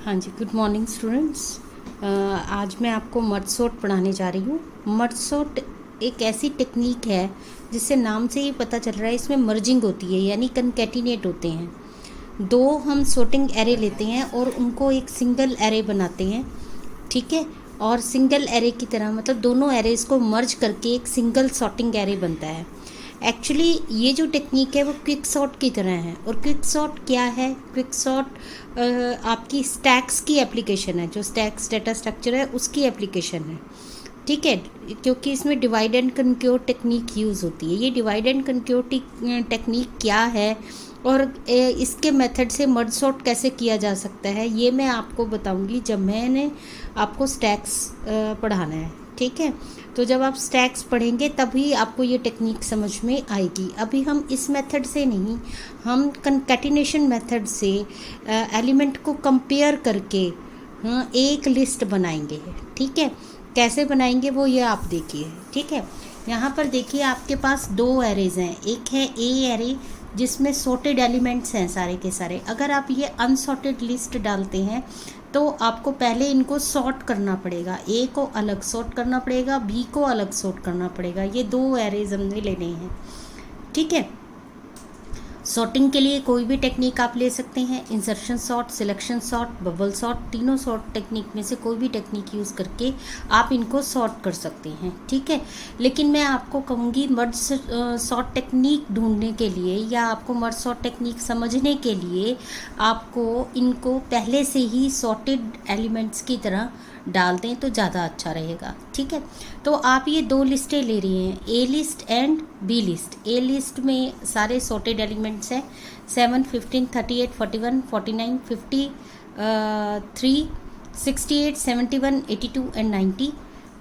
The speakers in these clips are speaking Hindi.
हाँ जी, गुड मॉर्निंग स्टूडेंट्स। आज मैं आपको मर्ज सॉर्ट पढ़ाने जा रही हूँ। मर्ज सॉर्ट एक ऐसी टेक्निक है जिससे नाम से ही पता चल रहा है, इसमें मर्जिंग होती है यानी कनकैटिनेट होते हैं। दो हम सॉर्टिंग एरे लेते हैं और उनको एक सिंगल एरे बनाते हैं, ठीक है। और सिंगल एरे की तरह मतलब दोनों एरेज को मर्ज करके एक सिंगल सॉर्टिंग एरे बनता है। एक्चुअली ये जो टेक्निक है वो क्विक सॉर्ट की तरह है। और क्विक सॉर्ट क्या है? क्विक सॉर्ट आपकी स्टैक्स की एप्लीकेशन है, जो स्टैक्स डाटा स्ट्रक्चर है उसकी एप्लीकेशन है, ठीक है। क्योंकि इसमें डिवाइड एंड कनक्योर टेक्निक यूज़ होती है। ये डिवाइड एंड कनक्योर टेक्निक क्या है और इसके मेथड से मर्ज सॉर्ट कैसे किया जा सकता है, ये मैं आपको बताऊंगी जब मैंने आपको स्टैक्स पढ़ाना है, ठीक है। तो जब आप स्टैक्स पढ़ेंगे तभी आपको ये टेक्निक समझ में आएगी। अभी हम इस मेथड से नहीं, हम कनकैटिनेशन मेथड से एलिमेंट को कंपेयर करके एक लिस्ट बनाएंगे, ठीक है। कैसे बनाएंगे वो ये आप देखिए, ठीक है। यहाँ पर देखिए आपके पास दो एरेज हैं। एक है ए एरे जिसमें सॉर्टेड एलिमेंट्स हैं सारे के सारे। अगर आप ये अनसॉर्टेड लिस्ट डालते हैं तो आपको पहले इनको सॉर्ट करना पड़ेगा। ए को अलग सॉर्ट करना पड़ेगा, बी को अलग सॉर्ट करना पड़ेगा। ये दो एरेज हमने लेने हैं, ठीक है। सॉर्टिंग के लिए कोई भी टेक्निक आप ले सकते हैं, insertion sort, selection sort, bubble sort, तीनों सॉर्ट टेक्निक में से कोई भी टेक्निक यूज़ करके आप इनको सॉर्ट कर सकते हैं, ठीक है। लेकिन मैं आपको कहूँगी मर्ज सॉर्ट टेक्निक ढूंढने के लिए या आपको मर्ज सॉर्ट टेक्निक समझने के लिए आपको इनको पहले से ही सॉर्टेड एलिमेंट्स की तरह डाल दें तो ज़्यादा अच्छा रहेगा, ठीक है। तो आप ये दो लिस्टें ले रही हैं, A list and B list. A list में सारे सॉर्टेड एलिमेंट्स हैं 7, 15, 38, 41, 49, 53, 68, 71, 82 एंड 90,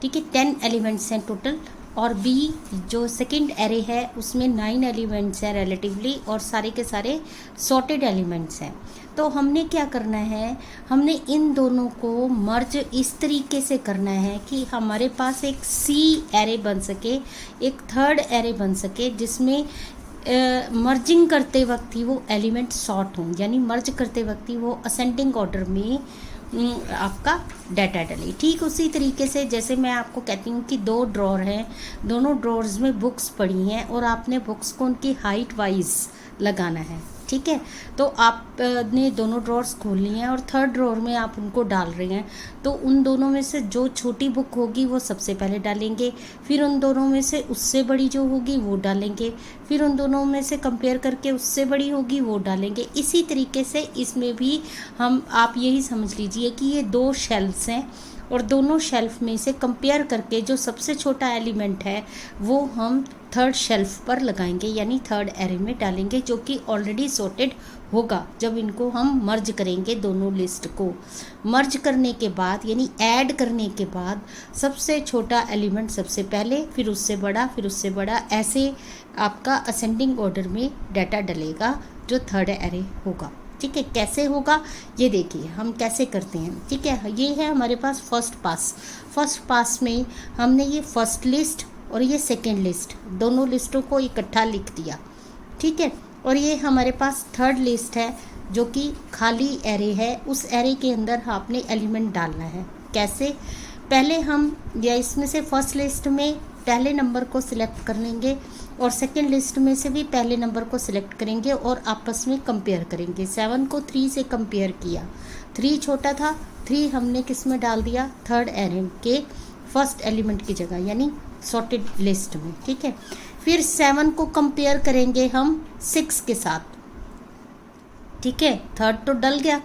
ठीक है। 10 एलिमेंट्स हैं टोटल। और बी जो सेकंड एरे है उसमें 9 एलिमेंट्स हैं रिलेटिवली और सारे के सारे सॉर्टेड एलिमेंट्स हैं। तो हमने क्या करना है, हमने इन दोनों को मर्ज इस तरीके से करना है कि हमारे पास एक सी एरे बन सके, एक थर्ड एरे बन सके जिसमें मर्जिंग करते वक्त ही वो एलिमेंट सॉर्ट हों, यानी मर्ज करते वक्त ही वो असेंडिंग ऑर्डर में आपका डाटा डले। ठीक उसी तरीके से जैसे मैं आपको कहती हूँ कि दो ड्रॉर हैं, दोनों ड्रॉर्स में बुक्स पड़ी हैं और आपने बुक्स को उनकी हाइट वाइज लगाना है, ठीक है। तो आपने दोनों ड्रॉर्स खोल ली हैं और थर्ड ड्रॉर में आप उनको डाल रहे हैं। तो उन दोनों में से जो छोटी बुक होगी वो सबसे पहले डालेंगे, फिर उन दोनों में से उससे बड़ी जो होगी वो डालेंगे, फिर उन दोनों में से कंपेयर करके उससे बड़ी होगी वो डालेंगे। इसी तरीके से इसमें भी आप यही समझ लीजिए कि ये दो शेल्फ्स हैं और दोनों शेल्फ में से कंपेयर करके जो सबसे छोटा एलिमेंट है वो हम थर्ड शेल्फ पर लगाएंगे, यानी थर्ड एरे में डालेंगे, जो कि ऑलरेडी सॉर्टेड होगा। जब इनको हम मर्ज करेंगे, दोनों लिस्ट को मर्ज करने के बाद यानी ऐड करने के बाद सबसे छोटा एलिमेंट सबसे पहले, फिर उससे बड़ा, फिर उससे बड़ा, ऐसे आपका असेंडिंग ऑर्डर में डाटा डलेगा जो थर्ड एरे होगा, ठीक है। कैसे होगा ये देखिए हम कैसे करते हैं, ठीक है। ये है हमारे पास फर्स्ट पास में हमने ये फर्स्ट लिस्ट और ये सेकंड लिस्ट दोनों लिस्टों को इकट्ठा लिख दिया, ठीक है। और ये हमारे पास थर्ड लिस्ट है जो कि खाली एरे है, उस एरे के अंदर आपने एलिमेंट डालना है। कैसे? पहले हम या इसमें से फर्स्ट लिस्ट में पहले नंबर को सिलेक्ट कर लेंगे और सेकंड लिस्ट में से भी पहले नंबर को सिलेक्ट करेंगे और आपस में कंपेयर करेंगे। 7 को 3 से कंपेयर किया, 3 छोटा था, 3 हमने किस में डाल दिया, थर्ड एरे के फर्स्ट एलिमेंट की जगह यानी सॉर्टेड लिस्ट में, ठीक है। फिर 7 को कंपेयर करेंगे हम 6 के साथ, ठीक है। थर्ड तो डल गया,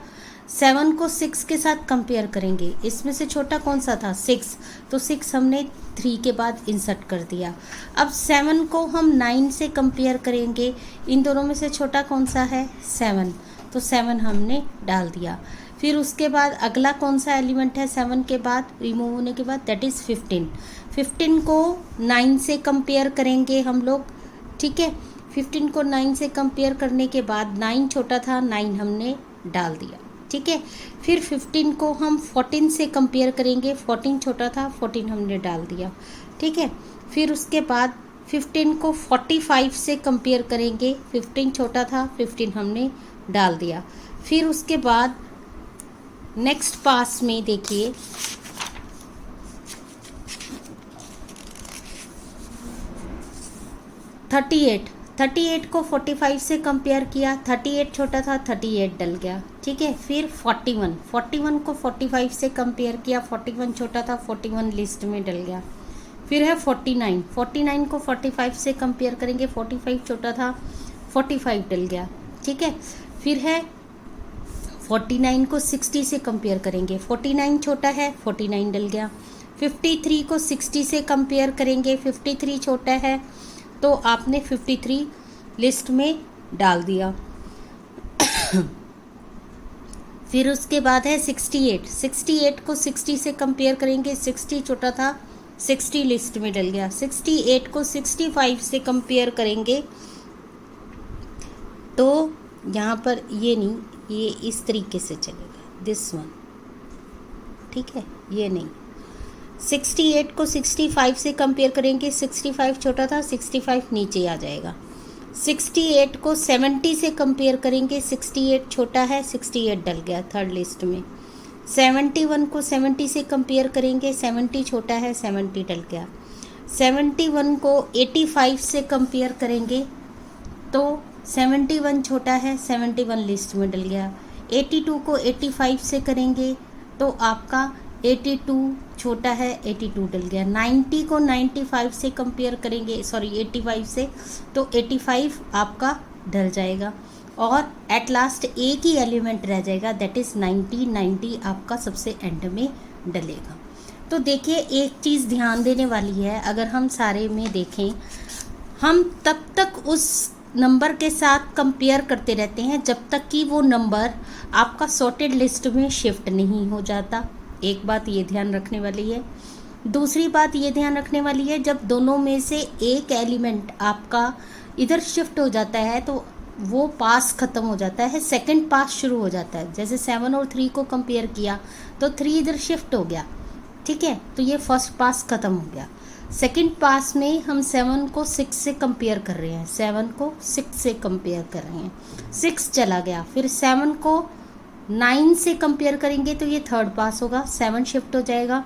7 को 6 के साथ कंपेयर करेंगे। इसमें से छोटा कौन सा था, 6, तो 6 हमने 3 के बाद इंसर्ट कर दिया। अब 7 को हम 9 से कंपेयर करेंगे, इन दोनों में से छोटा कौन सा है, 7, तो 7 हमने डाल दिया। फिर उसके बाद अगला कौन सा एलिमेंट है 7 के बाद रिमूव होने के बाद, दैट इज़ 15 को 9 से कंपेयर करेंगे हम लोग, ठीक है। 15 को 9 से कंपेयर करने के बाद 9 छोटा था, 9 हमने डाल दिया, ठीक है। फिर 15 को हम 14 से कंपेयर करेंगे, 14 छोटा था, 14 हमने डाल दिया, ठीक है। फिर उसके बाद 15 को 45 से कंपेयर करेंगे, 15 छोटा था, 15 हमने डाल दिया। फिर उसके बाद नेक्स्ट पास में देखिए, थर्टी एट को 45 से कंपेयर किया, 38 छोटा था, 38 डल गया, ठीक है। फिर 41 को 45 से कंपेयर किया, 41 छोटा था, 41 लिस्ट में डल गया। फिर है 49 को 45 से कंपेयर करेंगे, 45 छोटा था, 45 डल गया, ठीक है। फिर है 49 को 60 से कंपेयर करेंगे, 49 छोटा है, 49 डल गया। 53 को 60 से कंपेयर करेंगे, 53 छोटा है, तो आपने 53 लिस्ट में डाल दिया। फिर उसके बाद है 68 को 60 से कंपेयर करेंगे, 60 छोटा था, 60 लिस्ट में डल गया। 68 को 65 से कंपेयर करेंगे, तो यहाँ पर ये नहीं, ये इस तरीके से चलेगा, दिस वन, ठीक है, ये नहीं। 68 को 65 से कंपेयर करेंगे, 65 छोटा था, 65 नीचे आ जाएगा। 68 को 70 से कंपेयर करेंगे, 68 छोटा है, 68 डल गया थर्ड लिस्ट में। 71 को 70 से कंपेयर करेंगे, 70 छोटा है, 70 डल गया। 71 को 85 से कंपेयर करेंगे, तो 71 छोटा है, 71 लिस्ट में डल गया। 82 को 85 से करेंगे, तो आपका 82 छोटा है, 82 डल गया। 90 को 95 से कंपेयर करेंगे, सॉरी 85 से, तो 85 आपका डल जाएगा। और एट लास्ट एक ही एलिमेंट रह जाएगा, दैट इज़ 90 आपका सबसे एंड में डलेगा। तो देखिए, एक चीज़ ध्यान देने वाली है, अगर हम सारे में देखें, हम तब तक उस नंबर के साथ कंपेयर करते रहते हैं जब तक कि वो नंबर आपका सॉर्टेड लिस्ट में शिफ्ट नहीं हो जाता। एक बात ये ध्यान रखने वाली है। दूसरी बात ये ध्यान रखने वाली है, जब दोनों में से एक एलिमेंट आपका इधर शिफ्ट हो जाता है तो वो पास ख़त्म हो जाता है, सेकंड पास शुरू हो जाता है। जैसे 7 और 3 को कंपेयर किया तो 3 इधर शिफ्ट हो गया, ठीक है, तो ये फर्स्ट पास ख़त्म हो गया। सेकंड पास में हम 7 को 6 से कंपेयर कर रहे हैं, 7 को 6 से कंपेयर कर रहे हैं, 6 चला गया। फिर 7 को 9 से कंपेयर करेंगे तो ये थर्ड पास होगा, 7 शिफ्ट हो जाएगा।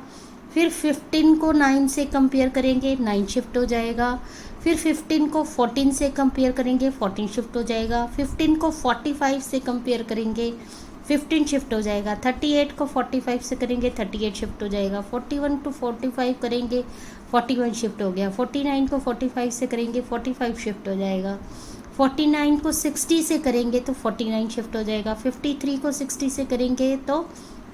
फिर 15 को 9 से कंपेयर करेंगे, 9 शिफ्ट हो जाएगा। फिर 15 को 14 से कंपेयर करेंगे, 14 शिफ्ट हो जाएगा। 15 को 45 से कंपेयर करेंगे, 15 शिफ्ट हो जाएगा। 38 को 45 से करेंगे, 38 शिफ्ट हो जाएगा। 41 टू 45 करेंगे, 41 शिफ्ट हो गया। 49 को 45 से करेंगे, 45 शिफ्ट हो जाएगा। 49 को 60 से करेंगे तो 49 शिफ्ट हो जाएगा। 53 को 60 से करेंगे तो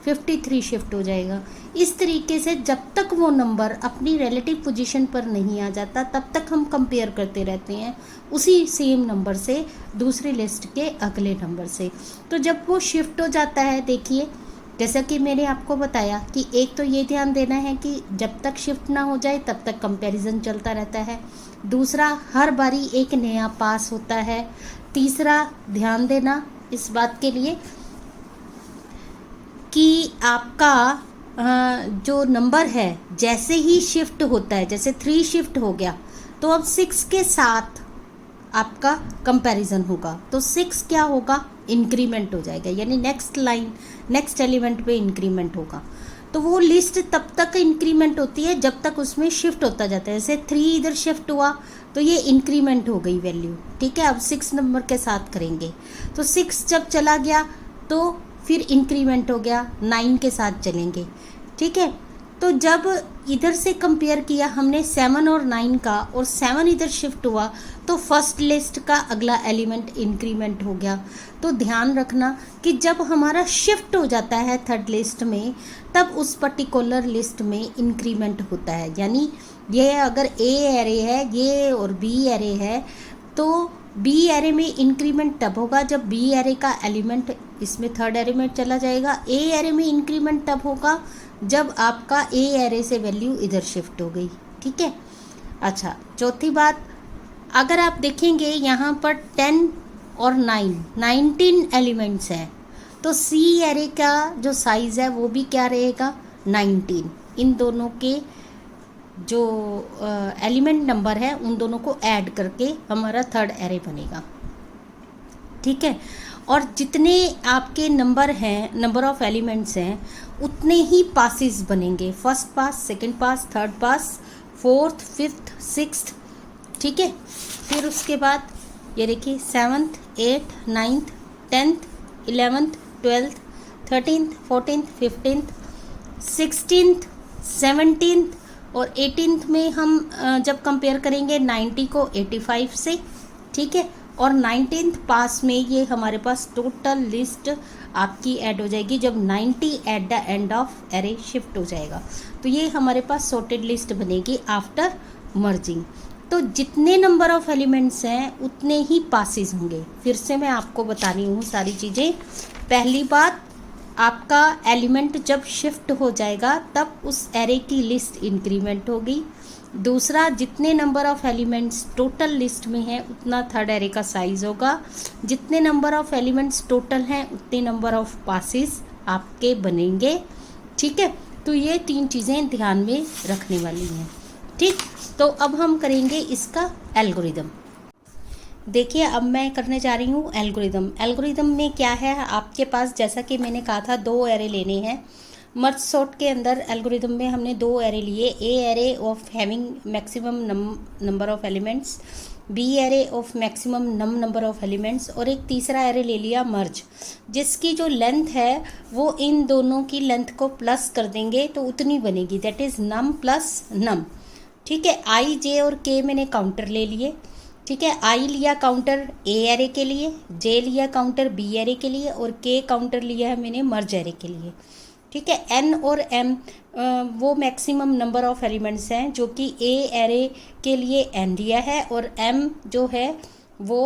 53 शिफ्ट हो जाएगा। इस तरीके से जब तक वो नंबर अपनी रिलेटिव पोजीशन पर नहीं आ जाता तब तक हम कंपेयर करते रहते हैं उसी सेम नंबर से दूसरी लिस्ट के अगले नंबर से। तो जब वो शिफ्ट हो जाता है, देखिए जैसा कि मैंने आपको बताया कि एक तो ये ध्यान देना है कि जब तक शिफ्ट ना हो जाए तब तक कंपैरिजन चलता रहता है। दूसरा, हर बारी एक नया पास होता है। तीसरा, ध्यान देना इस बात के लिए कि आपका जो नंबर है जैसे ही शिफ्ट होता है, जैसे 3 शिफ्ट हो गया तो अब 6 के साथ आपका कंपैरिजन होगा, तो 6 क्या होगा, इंक्रीमेंट हो जाएगा, यानी नेक्स्ट लाइन नेक्स्ट एलिमेंट पे इंक्रीमेंट होगा। तो वो लिस्ट तब तक इंक्रीमेंट होती है जब तक उसमें शिफ्ट होता जाता है। जैसे 3 इधर शिफ्ट हुआ तो ये इंक्रीमेंट हो गई वैल्यू, ठीक है। अब 6 नंबर के साथ करेंगे तो 6 जब चला गया तो फिर इंक्रीमेंट हो गया, 9 के साथ चलेंगे, ठीक है। तो जब इधर से कंपेयर किया हमने 7 और 9 का और 7 इधर शिफ्ट हुआ तो फर्स्ट लिस्ट का अगला एलिमेंट इंक्रीमेंट हो गया। तो ध्यान रखना कि जब हमारा शिफ्ट हो जाता है थर्ड लिस्ट में तब उस पर्टिकुलर लिस्ट में इंक्रीमेंट होता है। यानी ये अगर ए एरे है ये और बी एरे है तो बी एरे में इंक्रीमेंट तब होगा जब बी एरे का एलिमेंट इसमें थर्ड एरे में चला जाएगा। ए एरे में इंक्रीमेंट तब होगा जब आपका ए एरे से वैल्यू इधर शिफ्ट हो गई, ठीक है। अच्छा, चौथी बात, अगर आप देखेंगे यहाँ पर 10 और 9 19 एलिमेंट्स हैं तो सी एरे का जो साइज़ है वो भी क्या रहेगा, 19। इन दोनों के जो एलिमेंट नंबर है उन दोनों को ऐड करके हमारा थर्ड एरे बनेगा। ठीक है। और जितने आपके नंबर हैं, नंबर ऑफ एलिमेंट्स हैं, उतने ही पासिस बनेंगे। First pass, second pass, third pass, fourth, fifth, sixth, ठीक है। फिर उसके बाद ये देखिए 7th, 8th, 9th, 10th, 11th, 12th, 13th, 14th, 15th, 16th, 17th और 18th में हम जब कंपेयर करेंगे 90 को 85 से, ठीक है। और 19th पास में ये हमारे पास टोटल लिस्ट आपकी ऐड हो जाएगी जब 90 at the end of array shift हो जाएगा। तो ये हमारे पास सॉर्टेड लिस्ट बनेगी आफ्टर मर्जिंग। तो जितने नंबर ऑफ एलिमेंट्स हैं उतने ही पासिस होंगे। फिर से मैं आपको बता रही हूँ सारी चीज़ें। पहली बात, आपका एलिमेंट जब शिफ्ट हो जाएगा तब उस एरे की लिस्ट इंक्रीमेंट होगी। दूसरा, जितने number of elements total list में हैं उतना थर्ड एरे का साइज होगा। जितने नंबर ऑफ एलिमेंट्स टोटल हैं उतने नंबर ऑफ पासिस आपके बनेंगे, ठीक है। तो ये 3 चीज़ें ध्यान में रखने वाली हैं, ठीक। तो अब हम करेंगे इसका एल्गोरिदम। देखिए अब मैं करने जा रही हूँ एल्गोरिदम। एल्गोरिदम में क्या है, आपके पास जैसा कि मैंने कहा था 2 एरे लेने हैं। मर्ज सॉर्ट के अंदर एल्गोरिदम में हमने 2 एरे लिए। A array of having maximum number of elements, B array of maximum number of elements, और एक तीसरा एरे ले लिया मर्ज, जिसकी जो लेंथ है वो इन दोनों की लेंथ को प्लस कर देंगे तो उतनी बनेगी, that is num plus num, ठीक है। आई, जे और के मैंने काउंटर ले लिए, ठीक है। आई लिया काउंटर ए एरे के लिए, जे लिया काउंटर बी एरे के लिए और के काउंटर लिया है मैंने मर्ज एरे के लिए, ठीक है। एन और एम वो मैक्सिमम नंबर ऑफ एलिमेंट्स हैं जो कि ए एरे के लिए एन लिया है और एम जो है वो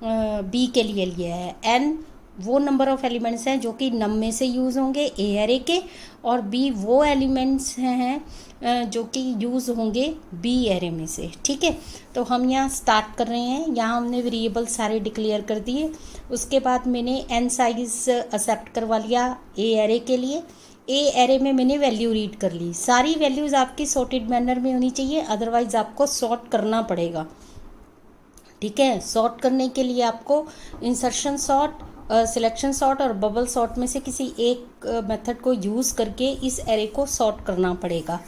बी के लिए लिया है। एन वो नंबर ऑफ एलिमेंट्स हैं जो कि नम में से यूज़ होंगे ए एरे के, और बी वो एलिमेंट्स हैं जो कि यूज़ होंगे बी एरे में से, ठीक है। तो हम यहाँ स्टार्ट कर रहे हैं। यहाँ हमने वेरिएबल सारे डिक्लेयर कर दिए। उसके बाद मैंने एन साइज एक्सेप्ट करवा लिया ए एरे के लिए। ए एरे में मैंने वैल्यू रीड कर ली। सारी वैल्यूज़ आपकी सॉर्टेड मैनर में होनी चाहिए, अदरवाइज़ आपको सॉर्ट करना पड़ेगा, ठीक है। सॉर्ट करने के लिए आपको इंसर्शन सॉर्ट, सिलेक्शन सॉर्ट और बबल सॉर्ट में से किसी एक मेथड को यूज़ करके इस एरे को सॉर्ट करना पड़ेगा।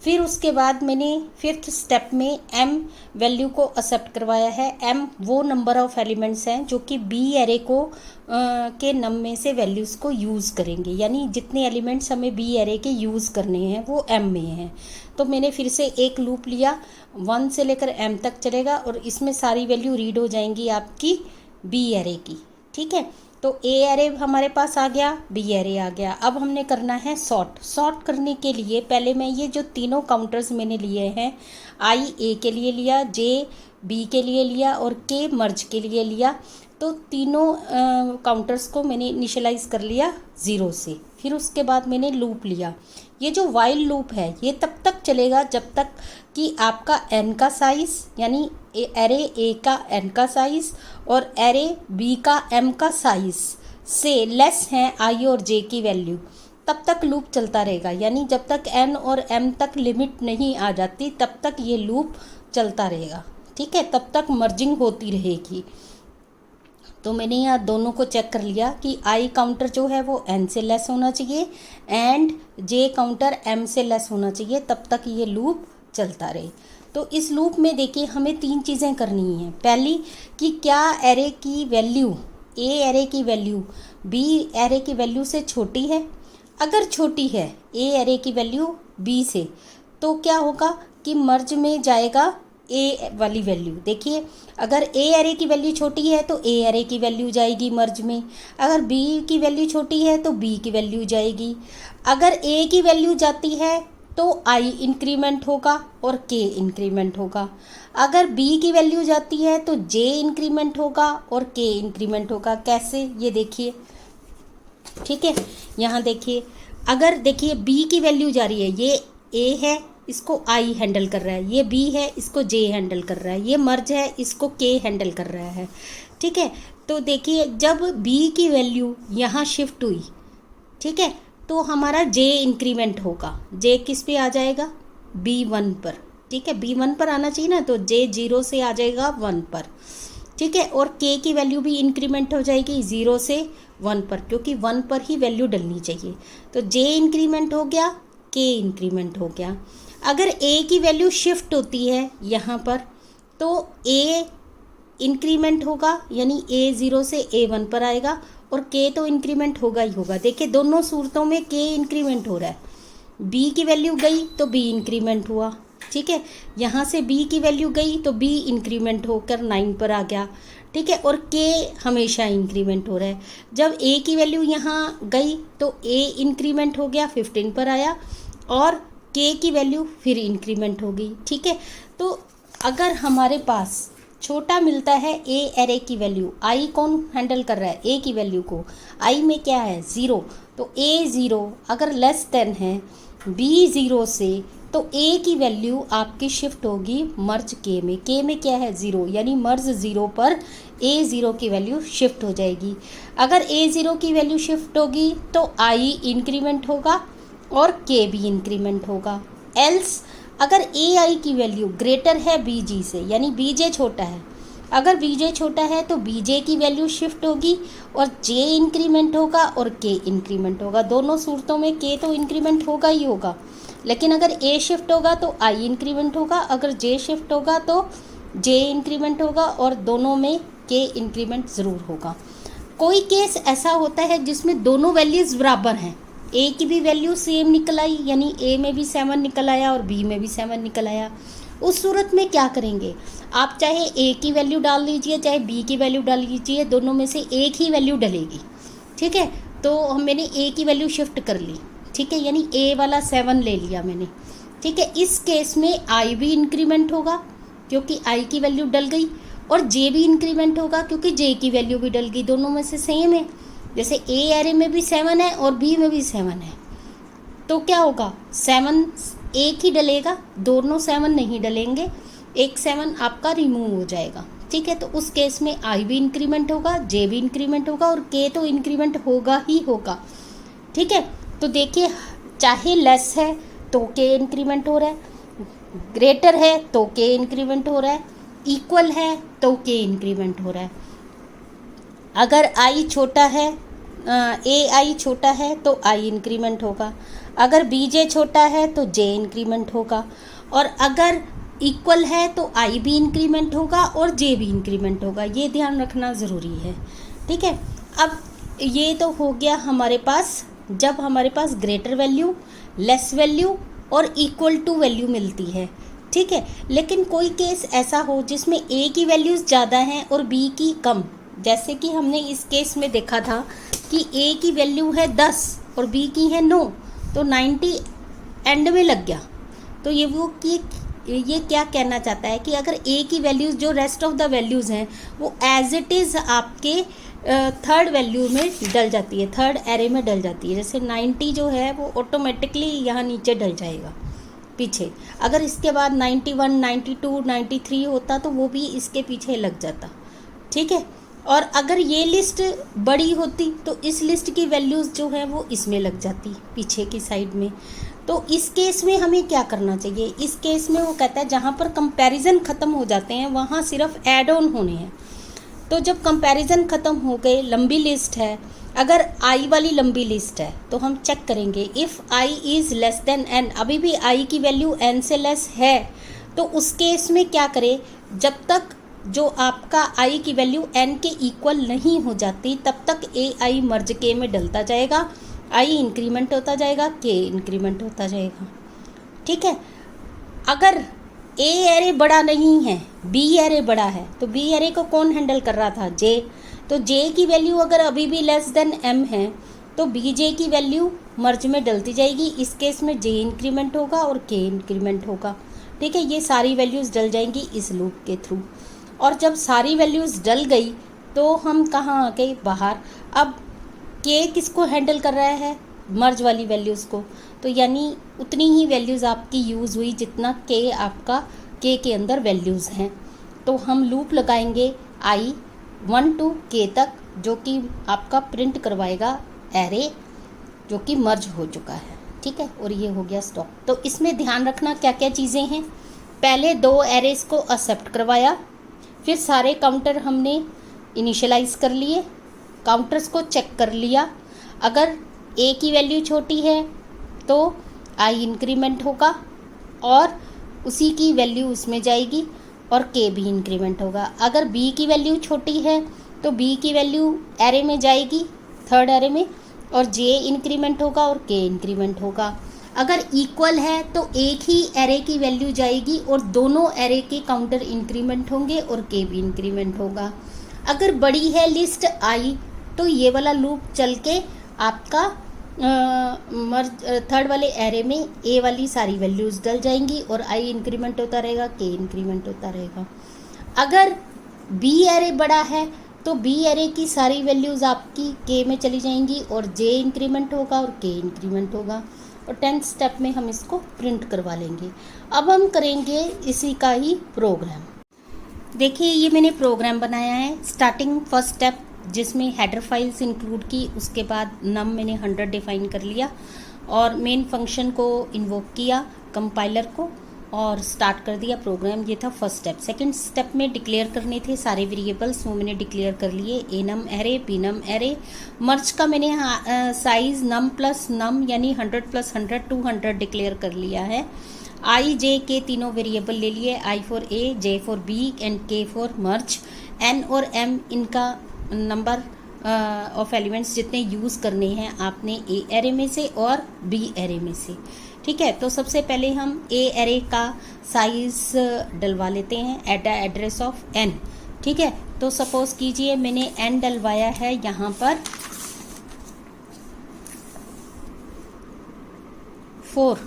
फिर उसके बाद मैंने 5th स्टेप में एम वैल्यू को एक्सेप्ट करवाया है। एम वो नंबर ऑफ एलिमेंट्स हैं जो कि बी एरे को के नम में से वैल्यूज़ को यूज़ करेंगे, यानी जितने एलिमेंट्स हमें बी एरे के यूज़ करने हैं वो एम में हैं। तो मैंने फिर से एक लूप लिया, 1 से लेकर एम तक चलेगा और इसमें सारी वैल्यू रीड हो जाएंगी आपकी बी एरे की, ठीक है। तो ए एरे हमारे पास आ गया, बी एरे आ गया। अब हमने करना है सॉर्ट। सॉर्ट करने के लिए पहले मैं ये जो तीनों काउंटर्स मैंने लिए हैं, आई ए के लिए लिया, जे बी के लिए लिया और के मर्ज के लिए लिया, तो तीनों काउंटर्स को मैंने इनिशियलाइज़ कर लिया 0 से। फिर उसके बाद मैंने लूप लिया। ये जो वाइल लूप है ये तब तक चलेगा जब तक कि आपका एन का साइज़, यानी एरे ए का एन का साइज़ और एरे बी का एम का साइज़ से लेस हैं आई और जे की वैल्यू, तब तक लूप चलता रहेगा। यानी जब तक एन और एम तक लिमिट नहीं आ जाती तब तक ये लूप चलता रहेगा, ठीक है। तब तक मर्जिंग होती रहेगी। तो मैंने यहाँ दोनों को चेक कर लिया कि आई काउंटर जो है वो एन से लेस होना चाहिए एंड जे काउंटर एम से लेस होना चाहिए, तब तक ये लूप चलता रहे। तो इस लूप में देखिए हमें 3 चीज़ें करनी हैं। पहली कि क्या एरे की वैल्यू, ए एरे की वैल्यू बी एरे की वैल्यू से छोटी है। अगर छोटी है ए एरे की वैल्यू बी से, तो क्या होगा कि मर्ज में जाएगा ए वाली वैल्यू। देखिए अगर ए एरे की वैल्यू छोटी है तो ए एरे की वैल्यू जाएगी मर्ज में, अगर बी की वैल्यू छोटी है तो बी की वैल्यू जाएगी, अगर ए की वैल्यू जाती है तो आई इंक्रीमेंट होगा और के इंक्रीमेंट होगा, अगर बी की वैल्यू जाती है तो जे इंक्रीमेंट होगा और के इंक्रीमेंट होगा। कैसे, ये देखिए, ठीक है। यहाँ देखिए, अगर देखिए बी की वैल्यू जा रही है, ये ए है इसको आई हैंडल कर रहा है, ये बी है इसको जे हैंडल कर रहा है, ये मर्ज है इसको के हैंडल कर रहा है, ठीक है। तो देखिए जब बी की वैल्यू यहाँ शिफ्ट हुई, ठीक है, तो हमारा जे इंक्रीमेंट होगा। जे किस पे आ जाएगा, B1 पर, ठीक है। B1 पर आना चाहिए ना, तो जे 0 से आ जाएगा 1 पर। ठीक है, और k की वैल्यू भी इंक्रीमेंट हो जाएगी 0 से 1 पर, क्योंकि 1 पर ही वैल्यू डलनी चाहिए। तो j इंक्रीमेंट हो गया, k इंक्रीमेंट हो गया। अगर a की वैल्यू शिफ्ट होती है यहाँ पर तो a इंक्रीमेंट होगा, यानी a 0 से a 1 पर आएगा, और k तो इंक्रीमेंट होगा ही होगा। देखिए दोनों सूरतों में k इंक्रीमेंट हो रहा है। b की वैल्यू गई तो b इंक्रीमेंट हुआ, ठीक है, यहाँ से b की वैल्यू गई तो b इंक्रीमेंट होकर 9 पर आ गया, ठीक है, और k हमेशा इंक्रीमेंट हो रहा है। जब a की वैल्यू यहाँ गई तो a इंक्रीमेंट हो गया 15 पर आया, और k की वैल्यू फिर इंक्रीमेंट हो गई, ठीक है। तो अगर हमारे पास छोटा मिलता है a एरे की वैल्यू, i कौन हैंडल कर रहा है, a की वैल्यू को, i में क्या है 0, तो a 0 अगर लेस देन है b 0 से, तो a की वैल्यू आपकी शिफ्ट होगी मर्ज k में। k में क्या है 0, यानी मर्ज 0 पर a 0 की वैल्यू शिफ्ट हो जाएगी। अगर a 0 की वैल्यू शिफ्ट होगी तो i इंक्रीमेंट होगा और k भी इंक्रीमेंट होगा। एल्स अगर ए आई की वैल्यू ग्रेटर है बी जी से, यानी बी जे छोटा है, अगर बी जे छोटा है तो बी जे की वैल्यू शिफ्ट होगी और जे इंक्रीमेंट होगा और के इंक्रीमेंट होगा। दोनों सूरतों में के तो इंक्रीमेंट होगा ही होगा, लेकिन अगर ए शिफ्ट होगा तो आई इंक्रीमेंट होगा, अगर जे शिफ्ट होगा तो जे इंक्रीमेंट होगा, और दोनों में के इंक्रीमेंट ज़रूर होगा। कोई केस ऐसा होता है जिसमें दोनों वैल्यूज़ बराबर हैं, ए की भी वैल्यू सेम निकल आई, यानी ए में भी 7 निकल आया और बी में भी 7 निकल आया। उस सूरत में क्या करेंगे, आप चाहे ए की वैल्यू डाल लीजिए चाहे बी की वैल्यू डाल लीजिए, दोनों में से एक ही वैल्यू डलेगी, ठीक है। तो मैंने ए की वैल्यू शिफ्ट कर ली, ठीक है, यानी ए वाला 7 ले लिया मैंने, ठीक है। इस केस में आई भी इंक्रीमेंट होगा क्योंकि आई की वैल्यू डल गई, और जे भी इंक्रीमेंट होगा क्योंकि जे की वैल्यू भी डल गई, दोनों में से सेम है। जैसे ए एरे में भी 7 है और बी में भी 7 है, तो क्या होगा 7 एक ही डलेगा, दोनों 7 नहीं डलेंगे, एक 7 आपका रिमूव हो जाएगा, ठीक है। तो उस केस में आई भी इंक्रीमेंट होगा, जे भी इंक्रीमेंट होगा और के तो इंक्रीमेंट होगा ही होगा, ठीक है। तो देखिए चाहे लेस है तो के इंक्रीमेंट हो रहा है, ग्रेटर है तो के इंक्रीमेंट हो रहा है, इक्वल है तो के इंक्रीमेंट हो रहा है। अगर आई छोटा है, ए आई छोटा है तो आई इंक्रीमेंट होगा, अगर बी जे छोटा है तो जे इंक्रीमेंट होगा, और अगर इक्वल है तो आई भी इंक्रीमेंट होगा और जे भी इंक्रीमेंट होगा। ये ध्यान रखना ज़रूरी है, ठीक है। अब ये तो हो गया हमारे पास जब हमारे पास ग्रेटर वैल्यू, लेस वैल्यू और इक्वल टू वैल्यू मिलती है, ठीक है। लेकिन कोई केस ऐसा हो जिसमें ए की वैल्यूज़ ज़्यादा हैं और बी की कम, जैसे कि हमने इस केस में देखा था कि ए की वैल्यू है 10 और बी की है 9, तो 90 एंड में लग गया। तो ये क्या कहना चाहता है कि अगर ए की वैल्यूज़ जो रेस्ट ऑफ द वैल्यूज़ हैं वो एज इट इज़ आपके थर्ड वैल्यू में डल जाती है, थर्ड एरे में डल जाती है। जैसे 90 जो है वो ऑटोमेटिकली यहाँ नीचे डल जाएगा पीछे, अगर इसके बाद 91, 92, 93 होता तो वो भी इसके पीछे लग जाता, ठीक है। और अगर ये लिस्ट बड़ी होती तो इस लिस्ट की वैल्यूज़ जो है वो इसमें लग जाती पीछे की साइड में। तो इस केस में हमें क्या करना चाहिए, इस केस में वो कहता है जहाँ पर कंपैरिजन ख़त्म हो जाते हैं वहाँ सिर्फ ऐड ऑन होने हैं। तो जब कंपैरिजन ख़त्म हो गए, लंबी लिस्ट है, अगर आई वाली लंबी लिस्ट है तो हम चेक करेंगे if i is less than n, अभी भी आई की वैल्यू एन से लेस है, तो उस केस में क्या करें, जब तक जो आपका आई की वैल्यू एन के इक्वल नहीं हो जाती तब तक ए आई मर्ज के में डलता जाएगा, आई इंक्रीमेंट होता जाएगा, के इंक्रीमेंट होता जाएगा, ठीक है। अगर ए एरे बड़ा नहीं है, बी एरे बड़ा है, तो बी एरे को कौन हैंडल कर रहा था, जे, तो जे की वैल्यू अगर अभी भी लेस देन एम है तो बी जे की वैल्यू मर्ज में डलती जाएगी, इस केस में जे इंक्रीमेंट होगा और के इंक्रीमेंट होगा, ठीक है। ये सारी वैल्यूज़ डल जाएंगी इस लूप के थ्रू, और जब सारी वैल्यूज़ डल गई तो हम कहाँ आ गए, बाहर। अब के किसको हैंडल कर रहा है, मर्ज वाली वैल्यूज़ को, तो यानी उतनी ही वैल्यूज़ आपकी यूज़ हुई जितना के आपका के अंदर वैल्यूज़ हैं। तो हम लूप लगाएंगे आई 1 to k तक, जो कि आपका प्रिंट करवाएगा एरे जो कि मर्ज हो चुका है, ठीक है। और ये हो गया स्टॉप। तो इसमें ध्यान रखना क्या क्या चीज़ें हैं, पहले 2 एरेज को एक्सेप्ट करवाया, फिर सारे काउंटर हमने इनिशियलाइज कर लिए, काउंटर्स को चेक कर लिया। अगर ए की वैल्यू छोटी है तो आई इंक्रीमेंट होगा और उसी की वैल्यू उसमें जाएगी और के भी इंक्रीमेंट होगा। अगर बी की वैल्यू छोटी है तो बी की वैल्यू एरे में जाएगी, थर्ड एरे में, और जे इंक्रीमेंट होगा और के इंक्रीमेंट होगा। अगर इक्वल है तो एक ही एरे की वैल्यू जाएगी और दोनों एरे के काउंटर इंक्रीमेंट होंगे और के भी इंक्रीमेंट होगा। अगर बड़ी है लिस्ट आई तो ये वाला लूप चल के आपका थर्ड वाले एरे में ए वाली सारी वैल्यूज़ डल जाएंगी और आई इंक्रीमेंट होता रहेगा, के इंक्रीमेंट होता रहेगा। अगर बी एरे बड़ा है तो बी एरे की सारी वैल्यूज़ आपकी के में चली जाएंगी और जे इंक्रीमेंट होगा और के इंक्रीमेंट होगा। और 10th स्टेप में हम इसको प्रिंट करवा लेंगे। अब हम करेंगे इसी का ही प्रोग्राम। देखिए ये मैंने प्रोग्राम बनाया है। स्टार्टिंग फर्स्ट स्टेप जिसमें हेडर फाइल्स इंक्लूड की, उसके बाद नम मैंने 100 डिफाइन कर लिया और मेन फंक्शन को इन्वोक किया, कंपाइलर को, और स्टार्ट कर दिया प्रोग्राम। ये था फर्स्ट स्टेप। सेकंड स्टेप में डिक्लेयर करने थे सारे वेरिएबल्स, वो मैंने डिक्लेयर कर लिए। ए नम एरे, बी नम एरे। मर्ज का मैंने साइज नम प्लस नम यानी 100 प्लस 100 200 डिक्लेयर कर लिया है। आई जे के तीनों वेरिएबल ले लिए, I for A, J for B and K for merge. N और एम इनका नंबर ऑफ एलिमेंट्स जितने यूज़ करने हैं आपने ए एरे में से और बी एरे में से। ठीक है, तो सबसे पहले हम ए एरे का साइज डलवा लेते हैं at the address of n. ठीक है, तो सपोज कीजिए मैंने एन डलवाया है यहाँ पर 4।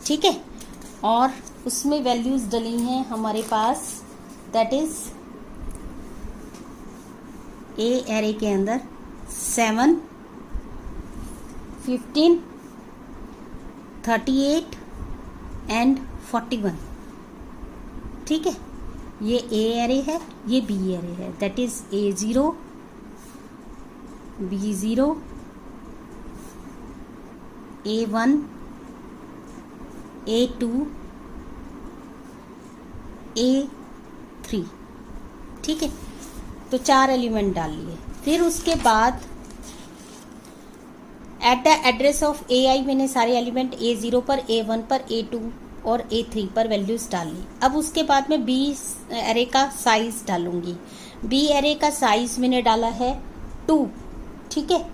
ठीक है, और उसमें वैल्यूज़ डली हैं हमारे पास, दैट इज़ ए एरे के अंदर 7, 15, 38 एंड 41। ठीक है, ये ए एरे है, ये बी एरे है, that is A0, B0, A1, A2, A3। ठीक है, तो 4 एलिमेंट डाल लिए। फिर उसके बाद एट द एड्रेस ऑफ ए आई मैंने सारे एलिमेंट A0 पर, A1 पर, A2 और A3 पर वैल्यूज़ डाल ली। अब उसके बाद मैं बी एरे का साइज डालूंगी। बी एरे का साइज मैंने डाला है 2। ठीक है,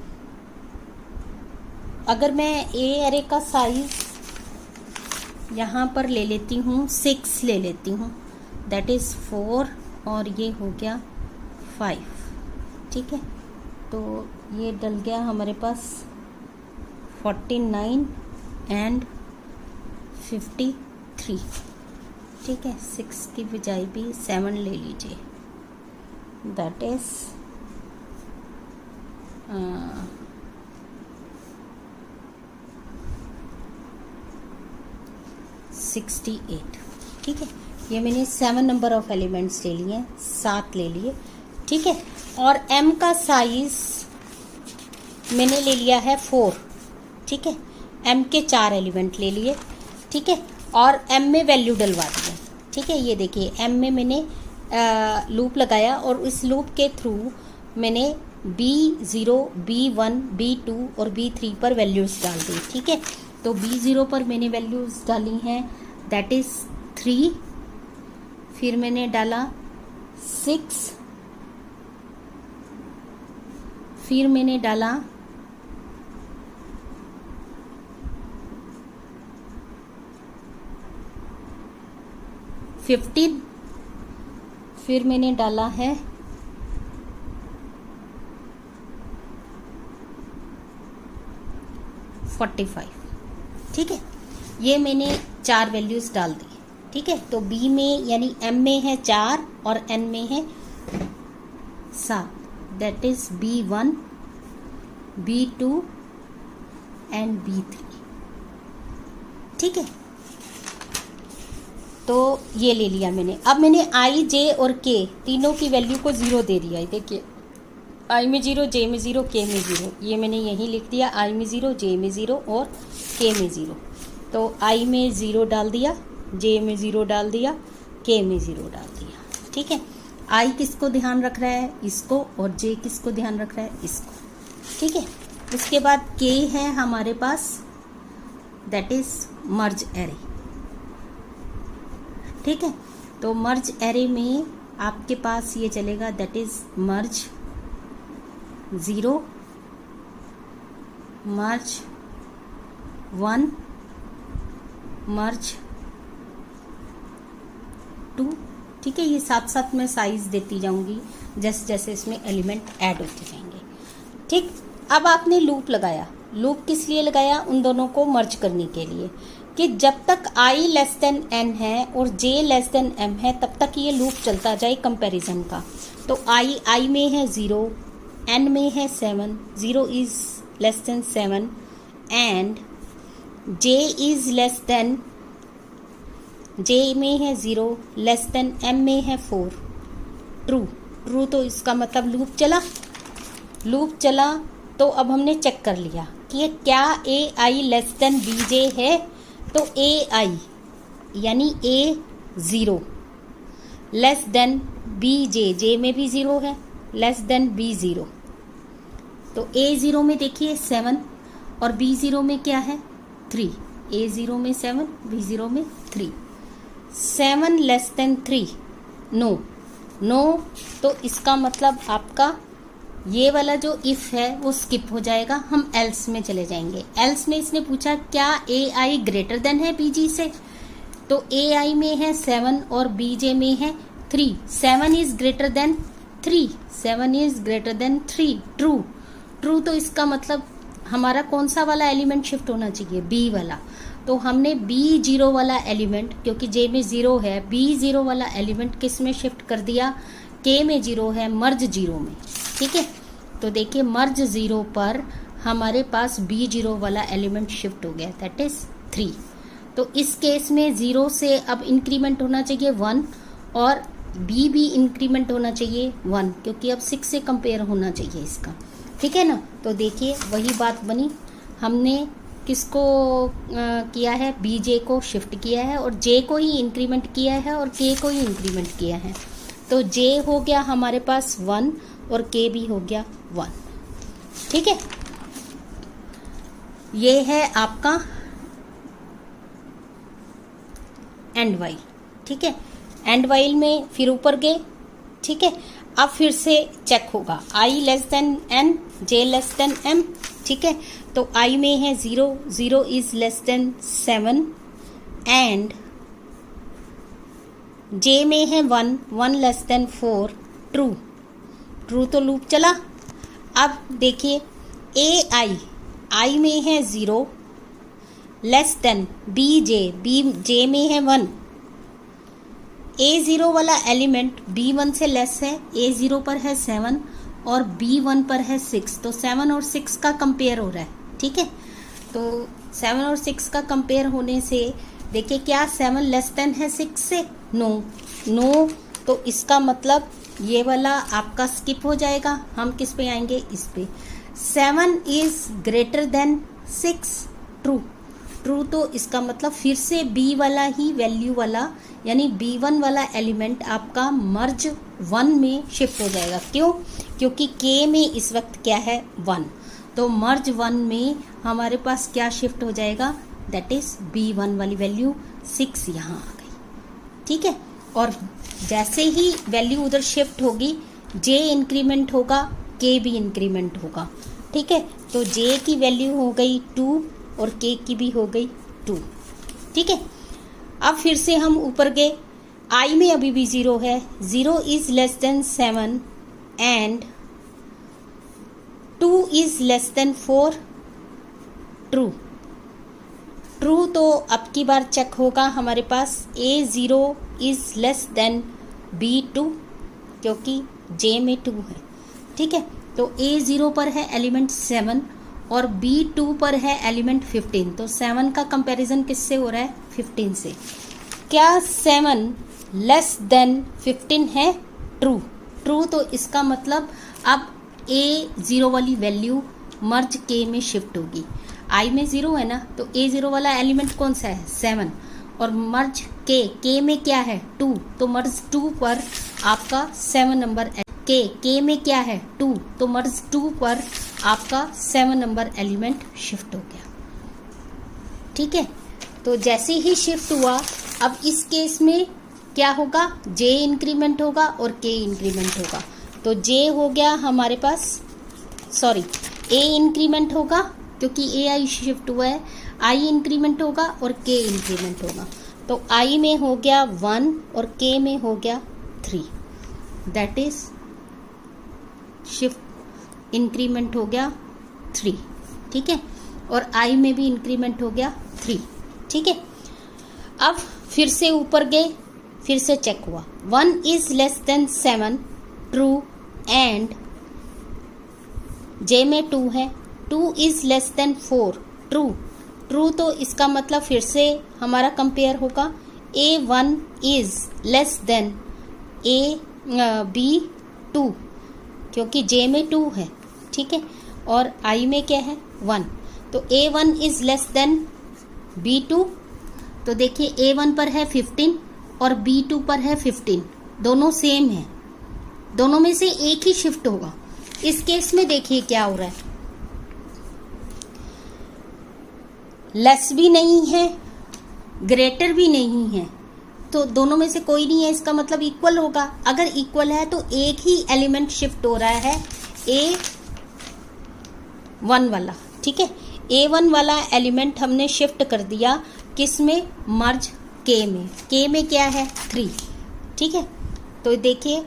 अगर मैं ए एरे का साइज यहाँ पर ले लेती हूँ 6 ले लेती हूँ, दैट इज़ 4 और ये हो गया 5। ठीक है, तो ये डल गया हमारे पास 49 एंड 53। ठीक है, 6 की बजाय भी 7 ले लीजिए, दैट इज 68। ठीक है, ये मैंने 7 नंबर ऑफ एलिमेंट्स ले लिए, 7 ले लिए। ठीक है, और m का साइज मैंने ले लिया है 4। ठीक है, m के 4 एलिमेंट ले लिए। ठीक है, और m में वैल्यू डलवा दी है। ठीक है, ये देखिए m में मैंने लूप लगाया और इस लूप के थ्रू मैंने B0, B1, B2 और B3 पर वैल्यूज़ डाल दी। ठीक है, तो B0 पर मैंने वैल्यूज़ डाली हैं, दैट इज़ 3। फिर मैंने डाला 6, फिर मैंने डाला 15, फिर मैंने डाला है 45। ठीक है, ये मैंने 4 वैल्यूज़ डाल दी। ठीक है, तो B में यानी M में है 4 और N में है 7, that is B1, B2 and B3। ठीक है, तो ये ले लिया मैंने। अब मैंने I, J और K तीनों की वैल्यू को 0 दे दिया है। देखिए I में 0, J में 0, K में 0, ये मैंने यहीं लिख दिया, I में 0, J में 0 और K में 0। तो I में 0 डाल दिया, J में 0 डाल दिया, K में 0 डाल दिया। ठीक है। आई किसको ध्यान रख रहा है, इसको, और जे किसको ध्यान रख रहा है, इसको, ठीक है। उसके बाद के है हमारे पास, दैट इज मर्ज एरे, ठीक है। तो मर्ज एरे में आपके पास ये चलेगा, दैट इज मर्ज 0, मर्ज 1, मर्ज 2, ठीक है। ये साथ साथ मैं साइज देती जाऊंगी जैसे जैसे इसमें एलिमेंट ऐड होते जाएंगे, ठीक। अब आपने लूप लगाया, लूप किस लिए लगाया, उन दोनों को मर्ज करने के लिए, कि जब तक i लेस देन n है और j लेस देन m है तब तक ये लूप चलता जाए कंपैरिजन का। तो i में है 0, n में है 7, 0 is less than 7 and j is less then, j में है 0, लेस देन m में है 4, ट्रू। ट्रू तो इसका मतलब लूप चला, लूप चला। तो अब हमने चेक कर लिया कि क्या ai लेस देन bj है, तो ai यानी a 0 less than bj, j में भी 0 है, लेस देन b 0। तो a 0 में देखिए 7 और b 0 में क्या है 3, a 0 में 7, b 0 में 3, 7 लेस देन 3, नो नो। तो इसका मतलब आपका ये वाला जो इफ है वो स्किप हो जाएगा, हम एल्स में चले जाएंगे। एल्स में इसने पूछा क्या ai ग्रेटर देन है bg से, तो ai में है 7 और bj में है 3, 7 is greater than 3, 7 is greater than 3, true. True तो इसका मतलब हमारा कौन सा वाला एलिमेंट शिफ्ट होना चाहिए, b वाला। तो हमने b0 वाला एलिमेंट, क्योंकि j में 0 है, b0 वाला एलिमेंट किस में शिफ्ट कर दिया, k में 0 है, मर्ज 0 में, ठीक है। तो देखिए मर्ज 0 पर हमारे पास b0 वाला एलिमेंट शिफ्ट हो गया, दैट इज 3। तो इस केस में 0 से अब इंक्रीमेंट होना चाहिए 1 और b भी इंक्रीमेंट होना चाहिए 1, क्योंकि अब 6 से कंपेयर होना चाहिए इसका, ठीक है ना। तो देखिए वही बात बनी, हमने किसको किया है, bj को शिफ्ट किया है और j को ही इंक्रीमेंट किया है और k को ही इंक्रीमेंट किया है। तो j हो गया हमारे पास 1 और k भी हो गया 1, ठीक है। ये है आपका एंड वाइल, ठीक है। एंड वाइल में फिर ऊपर गए, ठीक है। अब फिर से चेक होगा i less than n, j less than m, ठीक है। तो i में है 0, 0 is less than 7 and j में है 1, 1 लेस देन 4, ट्रू। ट्रू तो लूप चला। अब देखिए ai में है 0 लेस देन bj में है 1, a0 वाला एलिमेंट b1 से लेस है, a0 पर है 7 और b1 पर है 6, तो 7 और 6 का कंपेयर हो रहा है, ठीक है। तो 7 और 6 का कंपेयर होने से देखिए क्या 7 लेस देन है 6 से, नो नो। तो इसका मतलब ये वाला आपका स्किप हो जाएगा, हम किस पे आएंगे, इस पे। 7 is greater than 6, true. True तो इसका मतलब फिर से b वाला ही वैल्यू वाला यानी b1 वाला एलिमेंट आपका मर्ज 1 में शिफ्ट हो जाएगा। क्यों, क्योंकि k में इस वक्त क्या है 1, तो मर्ज 1 में हमारे पास क्या शिफ्ट हो जाएगा, दैट इज b1 वाली वैल्यू 6 यहाँ आ गई, ठीक है। और जैसे ही वैल्यू उधर शिफ्ट होगी j इंक्रीमेंट होगा, k भी इंक्रीमेंट होगा, ठीक है। तो j की वैल्यू हो गई 2 और k की भी हो गई 2, ठीक है। अब फिर से हम ऊपर गए, i में अभी भी 0 है, 0 is less than 7 and 2 is less than 4, true. True तो अब की बार चेक होगा हमारे पास a0 is less then b2, क्योंकि j में 2 है, ठीक है। तो a0 पर है एलिमेंट 7 और b2 पर है एलिमेंट 15, तो 7 का कंपैरिजन किससे हो रहा है, 15 से। क्या 7 लेस देन 15 है, ट्रू। ट्रू तो इसका मतलब अब a0 वाली वैल्यू मर्ज k में शिफ्ट होगी। i में 0 है ना, तो a0 वाला एलिमेंट कौन सा है 7 और मर्ज k में क्या है 2, तो मर्ज 2 पर आपका 7 नंबर के में क्या है 2, तो मर्ज 2 पर आपका 7 नंबर एलिमेंट शिफ्ट हो गया। ठीक है, तो जैसे ही शिफ्ट हुआ, अब इस केस में क्या होगा, जे इंक्रीमेंट होगा और के इंक्रीमेंट होगा। तो जे हो गया हमारे पास, सॉरी ए इंक्रीमेंट होगा क्योंकि ए आई शिफ्ट हुआ है, आई इंक्रीमेंट होगा और के इंक्रीमेंट होगा। तो आई में हो गया 1 और के में हो गया 3, दैट इज शिफ्ट इंक्रीमेंट हो गया 3। ठीक है, और आई में भी इंक्रीमेंट हो गया 3। ठीक है, अब फिर से ऊपर गए, फिर से चेक हुआ 1 is less than 7 true and J में 2 है, 2 is less than 4 true. True तो इसका मतलब फिर से हमारा कंपेयर होगा A1 is less then B2 क्योंकि J में 2 है। ठीक है, और I में क्या है 1, तो A1 is less then B2। तो देखिए A1 पर है 15 और B2 पर है 15, दोनों सेम है, दोनों में से एक ही शिफ्ट होगा। इस केस में देखिए क्या हो रहा है, लेस भी नहीं है, ग्रेटर भी नहीं है, तो दोनों में से कोई नहीं है, इसका मतलब इक्वल होगा। अगर इक्वल है तो एक ही एलिमेंट शिफ्ट हो रहा है, A1 वाला। ठीक है, A1 वाला एलिमेंट हमने शिफ्ट कर दिया किस में, मर्ज के में। के में क्या है 3। ठीक है, तो देखिए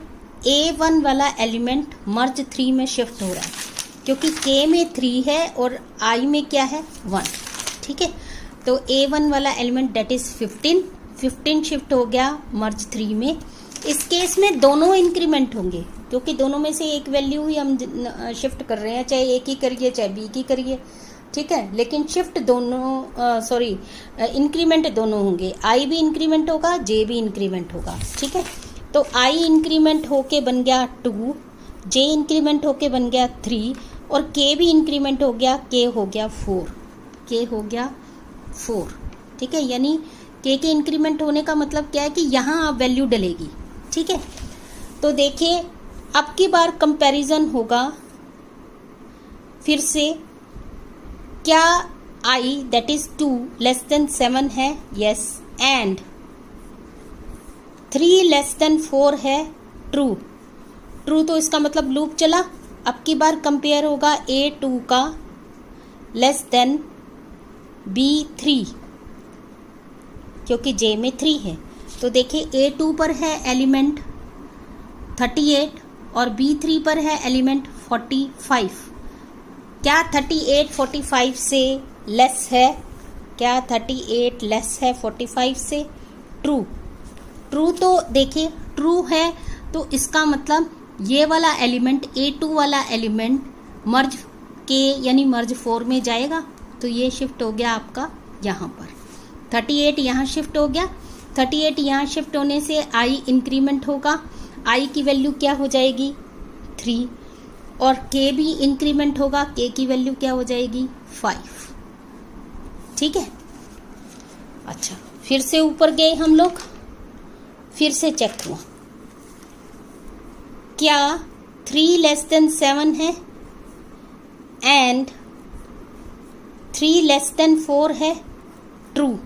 A1 वाला एलिमेंट मर्ज 3 में शिफ्ट हो रहा है क्योंकि के में 3 है और आई में क्या है 1। ठीक है, तो A1 वाला एलिमेंट डेट इज 15 शिफ्ट हो गया मर्ज 3 में। इस केस में दोनों इंक्रीमेंट होंगे क्योंकि दोनों में से एक वैल्यू ही हम शिफ्ट कर रहे हैं, चाहे ए की करिए चाहे बी की करिए। ठीक है, लेकिन शिफ्ट दोनों इंक्रीमेंट दोनों होंगे, आई भी इंक्रीमेंट होगा, जे भी इंक्रीमेंट होगा। ठीक है, तो आई इंक्रीमेंट होके बन गया 2, जे इंक्रीमेंट होके बन गया 3 और के भी इंक्रीमेंट हो गया, के हो गया 4, के हो गया 4। ठीक है, यानी के इंक्रीमेंट होने का मतलब क्या है कि यहाँ आप वैल्यू डलेगी। ठीक है, तो देखिए अब की बार कंपैरिजन होगा फिर से, क्या आई दैट इज 2 लेस देन 7 है, यस, एंड 3 लेस देन 4 है, ट्रू। ट्रू तो इसका मतलब लूप चला। अब की बार कंपेयर होगा A2 का लेस देन B3 क्योंकि J में 3 है। तो देखिए A2 पर है एलिमेंट 38 और B3 पर है एलिमेंट 45। क्या 38 45 से लेस है? क्या 38 लेस है 45 से? ट्रू। ट्रू तो देखिए ट्रू है तो इसका मतलब ये वाला एलिमेंट A2 वाला एलिमेंट मर्ज के यानी मर्ज 4 में जाएगा, तो ये शिफ्ट हो गया आपका यहाँ पर। 38 यहाँ शिफ्ट हो गया, 38 यहाँ शिफ्ट होने से I इंक्रीमेंट होगा, I की वैल्यू क्या हो जाएगी 3 और K भी इंक्रीमेंट होगा, K की वैल्यू क्या हो जाएगी 5। ठीक है, अच्छा फिर से ऊपर गए हम लोग, फिर से चेक हुआ क्या 3 लेस देन 7 है एंड 3 लेस देन 4 है, ट्रू।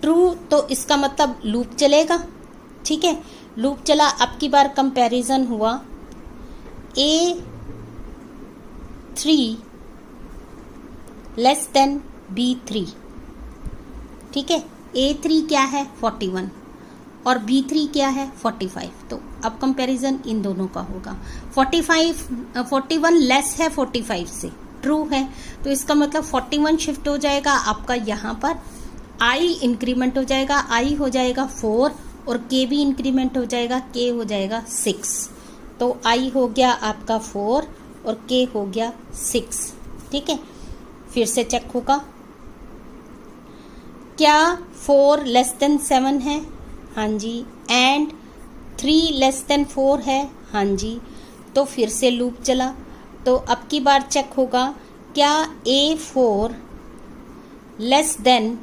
ट्रू तो इसका मतलब लूप चलेगा। ठीक है, लूप चला। अब की बार कंपैरिजन हुआ A3 लेस देन B3। ठीक है, A3 क्या है 41 और B3 क्या है 45। तो अब कंपैरिजन इन दोनों का होगा। 41 लेस है 45 से, ट्रू है, तो इसका मतलब 41 शिफ्ट हो जाएगा आपका यहाँ पर, I इंक्रीमेंट हो जाएगा, I हो जाएगा 4 और K भी इंक्रीमेंट हो जाएगा, K हो जाएगा 6। तो I हो गया आपका 4 और K हो गया 6। ठीक है, फिर से चेक होगा क्या 4 लेस देन 7 है, हाँ जी, एंड 3 लेस देन 4 है, हाँ जी। तो फिर से लूप चला। तो अब की बार चेक होगा क्या A4 लेस देन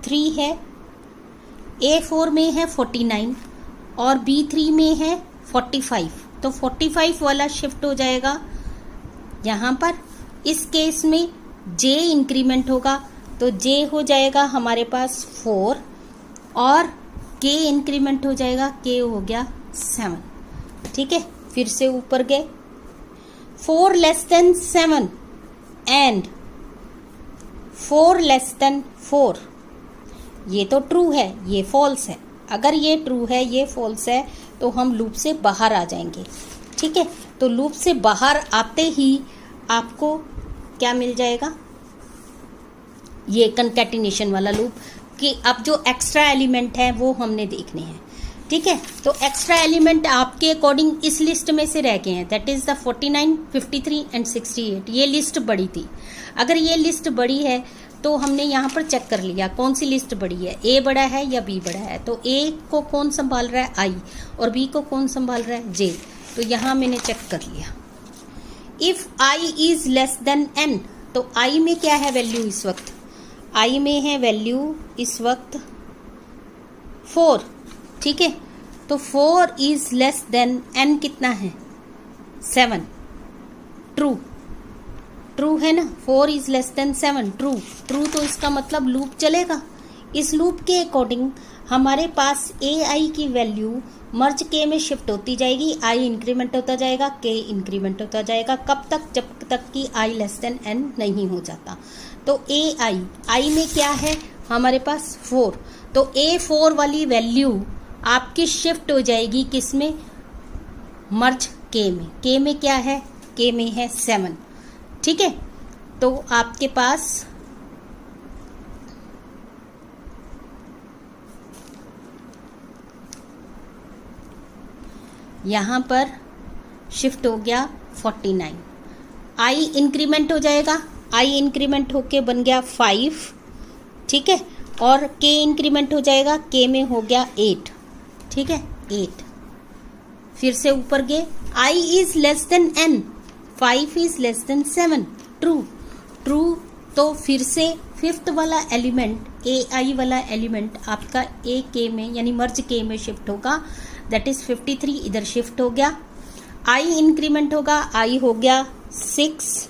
3 है, A4 में है 49 और B3 में है 45, तो 45 वाला शिफ्ट हो जाएगा यहाँ पर। इस केस में J इंक्रीमेंट होगा, तो J हो जाएगा हमारे पास 4 और K इंक्रीमेंट हो जाएगा, K हो गया 7। ठीक है, फिर से ऊपर गए। 4 less than 7 and 4 less than 4, ये तो ट्रू है, ये फॉल्स है। अगर ये ट्रू है, ये फॉल्स है, तो हम लूप से बाहर आ जाएंगे। ठीक है, तो लूप से बाहर आते ही आपको क्या मिल जाएगा, ये कंकैटिनेशन वाला लूप, कि अब जो एक्स्ट्रा एलिमेंट है वो हमने देखने हैं। ठीक है, तो एक्स्ट्रा एलिमेंट आपके अकॉर्डिंग इस लिस्ट में से रह गए हैं, दैट इज द 49, 53 एंड 68। ये लिस्ट बड़ी थी। अगर ये लिस्ट बड़ी है तो हमने यहाँ पर चेक कर लिया कौन सी लिस्ट बड़ी है, ए बड़ा है या बी बड़ा है। तो ए को कौन संभाल रहा है, आई, और बी को कौन संभाल रहा है, जे। तो यहाँ मैंने चेक कर लिया। If i is less than n, तो आई में क्या है वैल्यू इस वक्त, आई में है वैल्यू इस वक्त 4। ठीक है, तो 4 इज लेस देन एन कितना है, 7। ट्रू, ट्रू है ना, 4 is less than 7, true. True तो इसका मतलब लूप चलेगा। इस लूप के अकॉर्डिंग हमारे पास ए आई की वैल्यू मर्ज के में शिफ्ट होती जाएगी, आई इंक्रीमेंट होता जाएगा, के इंक्रीमेंट होता जाएगा। कब तक, जब तक कि आई लेस देन एन नहीं हो जाता। तो ए आई में क्या है हमारे पास 4, तो A4 वाली वैल्यू आपकी शिफ्ट हो जाएगी किस में, मर्ज के में। के में क्या है, के में है 7। ठीक है, तो आपके पास यहाँ पर शिफ्ट हो गया 49, आई इंक्रीमेंट हो जाएगा, आई इंक्रीमेंट होके बन गया 5। ठीक है, और के इंक्रीमेंट हो जाएगा, के में हो गया 8। ठीक है, 8। फिर से ऊपर गए, I is less than N, 5 is less than 7, true. True, तो फिर से फिफ्थ वाला एलिमेंट, ए आई वाला एलिमेंट आपका ए के में यानी मर्ज के में शिफ्ट होगा, दैट इज 53 इधर शिफ्ट हो गया। आई इंक्रीमेंट होगा, आई हो गया 6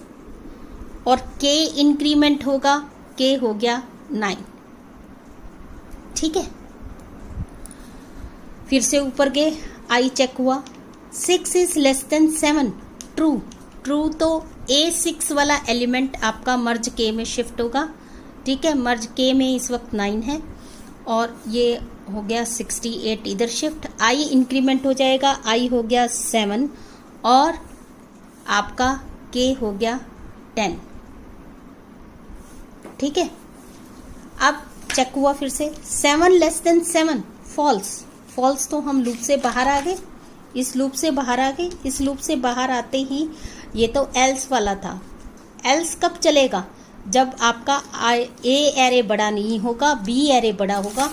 और के इंक्रीमेंट होगा, के हो गया 9। ठीक है, फिर से ऊपर गए, आई चेक हुआ, 6 is less than 7, true. True, तो A6 वाला एलिमेंट आपका मर्ज के में शिफ्ट होगा। ठीक है, मर्ज के में इस वक्त 9 है और ये हो गया 68 इधर शिफ्ट। आई इंक्रीमेंट हो जाएगा, आई हो गया 7 और आपका के हो गया 10। ठीक है, अब चेक हुआ फिर से, 7 लेस देन 7, फॉल्स। फॉल्स तो हम लूप से बाहर आ गए, इस लूप से बाहर आ गए। इस लूप से बाहर आते ही ये तो एल्स वाला था। एल्स कब चलेगा, जब आपका ए एरे बड़ा नहीं होगा, बी एरे बड़ा होगा,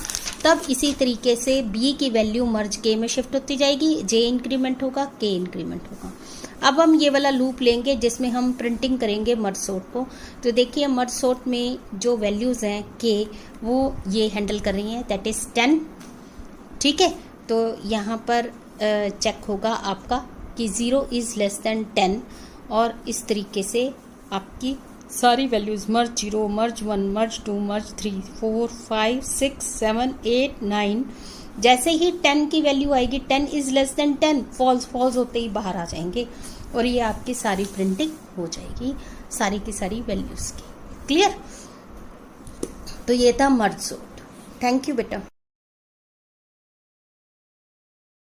तब इसी तरीके से बी की वैल्यू मर्ज के में शिफ्ट होती जाएगी, जे इंक्रीमेंट होगा, के इंक्रीमेंट होगा। अब हम ये वाला लूप लेंगे जिसमें हम प्रिंटिंग करेंगे मर्ज सॉर्ट को। तो देखिए मर्ज सॉर्ट में जो वैल्यूज हैं के, वो ये हैंडल कर रही हैं, दैट इज 10। ठीक है, तो यहाँ पर चेक होगा आपका कि 0 इज लेस देन 10 और इस तरीके से आपकी सारी वैल्यूज मर्ज 0, मर्ज 1, मर्ज 2, मर्ज 3, 4, 5, 6, 7, 8, 9, जैसे ही 10 की वैल्यू आएगी, 10 इज लेस देन 10, फॉल्स होते ही बाहर आ जाएंगे और ये आपकी सारी प्रिंटिंग हो जाएगी सारी की सारी वैल्यूज की। क्लियर, तो ये था मर्ज सॉर्ट। थैंक यू बेटा।